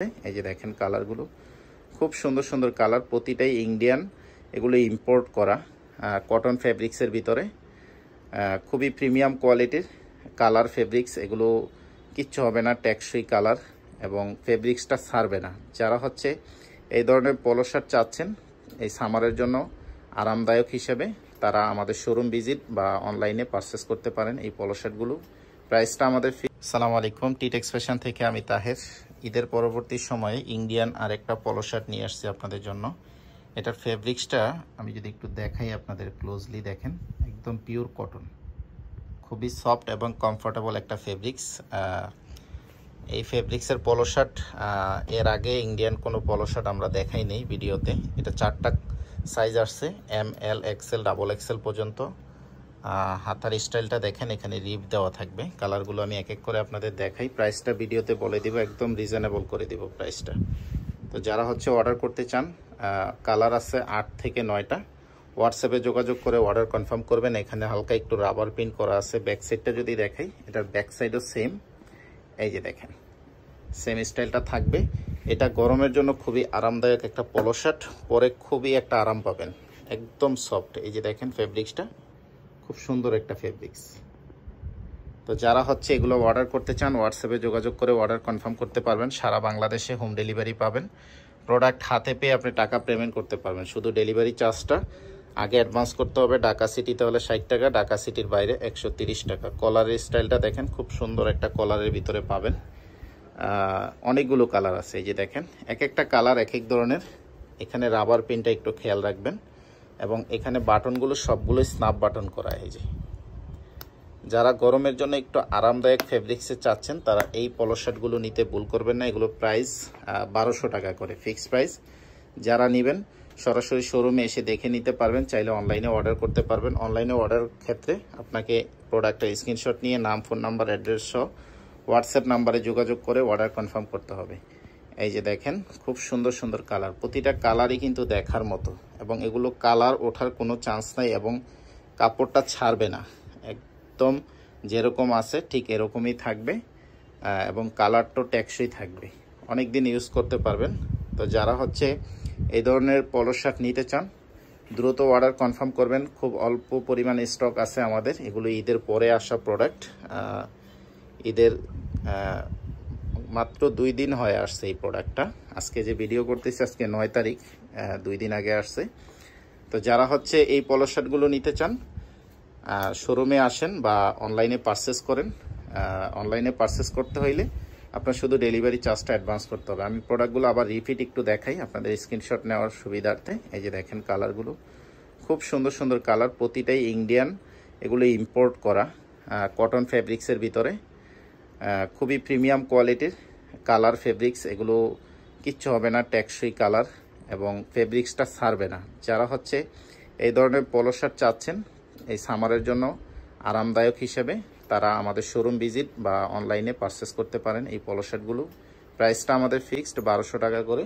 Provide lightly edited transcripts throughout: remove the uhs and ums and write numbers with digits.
এই যে দেখেন কালারগুলো খুব সুন্দর সুন্দর কালার, প্রতিটাই ইন্ডিয়ান, এগুলো ইম্পোর্ট করা কটন ফেব্রিক্সের ভিতরে, খুবই প্রিমিয়াম কোয়ালিটির কালার ফেব্রিক্স। এগুলো কিচ্ছু হবে না, টেকসই কালার এবং ফেব্রিক্সটা ছাড়বে না। যারা হচ্ছে এই ধরনের পোলো শার্ট চাচ্ছেন এই সামারের জন্য আরামদায়ক হিসেবে, তারা আমাদের শোরুম ভিজিট বা অনলাইনে পারচেস করতে পারেন এই পোলো শার্টগুলো। প্রাইসটা আমাদের আসসালামু আলাইকুম, টিটেক্স ফ্যাশন থেকে আমি তাহের। ঈদের পরবর্তী সময়ে ইন্ডিয়ান আরেকটা পোলো শার্ট নিয়ে আসছি আপনাদের জন্য। এটার ফেব্রিক্সটা আমি যদি একটু দেখাই আপনাদের ক্লোজলি, দেখেন একদম পিওর কটন, খুবই সফট এবং কমফোর্টেবল একটা ফেব্রিক্স। এই ফেব্রিক্সের পোলো শার্ট এর আগে ইন্ডিয়ান কোনো পোলো শার্ট আমরা দেখাই নেই ভিডিওতে। এটা 4টা সাইজ আসছে, এম, এল, এক্সেল, ডাবল এক্সেল পর্যন্ত। হাতার স্টাইলটা দেখেন, এখানে রিপ দেওয়া থাকবে। কালারগুলো আমি এক এক করে আপনাদের দেখাই, প্রাইসটা ভিডিওতে বলে দিব, একদম রিজনেবল করে দিব প্রাইসটা। তো যারা হচ্ছে অর্ডার করতে চান, কালার আছে 8 থেকে 9টা। হোয়াটসঅ্যাপে যোগাযোগ করে অর্ডার কনফার্ম করবেন। এখানে হালকা একটু রাবার প্রিন্ট করা আছে। ব্যাক সাইডটা যদি দেখাই, এটার ব্যাক সাইডও সেম, এই যে দেখেন সেম স্টাইলটা থাকবে। এটা গরমের জন্য খুবই আরামদায়ক একটা পোলো শার্ট, পরে খুবই একটা আরাম পাবেন, একদম সফট। এই যে দেখেন ফেব্রিক্সটা খুব সুন্দর একটা ফেব্রিক্স। তো যারা হচ্ছে এগুলো অর্ডার করতে চান, হোয়াটসঅ্যাপে যোগাযোগ করে অর্ডার কনফার্ম করতে পারবেন। সারা বাংলাদেশে হোম ডেলিভারি পাবেন। প্রোডাক্ট হাতে পেয়ে আপনি টাকা পেমেন্ট করতে পারবেন। শুধু ডেলিভারি চার্জটা আগে অ্যাডভান্স করতে হবে। ঢাকা সিটিতে হলে 60 টাকা, ঢাকা সিটির বাইরে 130 টাকা। কলারের স্টাইলটা দেখেন, খুব সুন্দর একটা কলারের ভিতরে পাবেন। অনেকগুলো কালার আছে, এই যে দেখেন এক একটা কালার এক এক ধরনের। এখানে রাবার পিনটা একটু খেয়াল রাখবেন, এবং এখানে বাটনগুলো সবগুলোই স্ন্যাপ বাটন করা। এই যে যারা গরমের জন্য একটু আরামদায়ক ফেব্রিক্সে চাচ্ছেন, তারা এই পোলো শার্টগুলো নিতে ভুল করবেন না। এগুলো প্রাইস 1200 টাকা করে ফিক্স প্রাইস। যারা নেবেন সরাসরি শোরুমে এসে দেখে নিতে পারবেন, চাইলে অনলাইনে অর্ডার করতে পারবেন। অনলাইনে অর্ডার ক্ষেত্রে আপনাকে প্রোডাক্টের স্ক্রিনশট নিয়ে নাম, ফোন নাম্বার, অ্যাড্রেস সহ হোয়াটসঅ্যাপ নাম্বারে যোগাযোগ করে অর্ডার কনফার্ম করতে হবে। এই যে দেখেন খুব সুন্দর সুন্দর কালার, প্রতিটা কালারই কিন্তু দেখার মতো, এবং এগুলো কালার ওঠার কোনো চান্স নাই, এবং কাপড়টা ছাড়বে না, একদম যেরকম আছে ঠিক এরকমই থাকবে, এবং কালারটাও টেকসই থাকবে, অনেক দিন ইউজ করতে পারবেন। তো যারা হচ্ছে এই ধরনের পোলো শার্ট নিতে চান, দ্রুত অর্ডার কনফার্ম করবেন। খুব অল্প পরিমাণে স্টক আছে আমাদের, এগুলো ঈদের পরে আসা প্রোডাক্ট। ঈদের মাত্র 2 দিন হয়ে আসছে এই প্রোডাক্টটা। আজকে যে ভিডিও করতেছি, আজকে 9 তারিখ, 2 দিন আগে আসছে। তো যারা হচ্ছে এই পোলো শার্টগুলো নিতে চান, শোরুমে আসেন বা অনলাইনে পারচেস করেন। অনলাইনে পারচেস করতে হইলে আপনার শুধু ডেলিভারি চার্জটা অ্যাডভান্স করতে হবে। আমি প্রোডাক্টগুলো আবার রিপিট একটু দেখাই আপনাদের স্ক্রিনশট নেওয়ার সুবিধার্থে। এই যে দেখেন কালারগুলো খুব সুন্দর সুন্দর কালার, প্রতিটাই ইন্ডিয়ান, এগুলো ইম্পোর্ট করা কটন ফেব্রিক্সের ভিতরে, খুবই প্রিমিয়াম কোয়ালিটির কালার ফেব্রিক্স। এগুলো কিচ্ছু হবে না, টেকসই কালার এবং ফেব্রিক্সটা ছাড়বে না। যারা হচ্ছে এই ধরনের পোলো শার্ট চাচ্ছেন এই সামারের জন্য আরামদায়ক হিসেবে, তারা আমাদের শোরুম ভিজিট বা অনলাইনে পারচেস করতে পারেন এই পোলো শার্টগুলো। প্রাইসটা আমাদের ফিক্সড 1200 টাকা করে।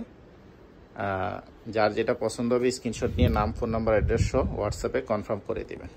যার যেটা পছন্দ হবে স্ক্রিনশট নিয়ে নাম, ফোন নাম্বার, অ্যাড্রেস সহ হোয়াটসঅ্যাপে কনফার্ম করে দেবেন।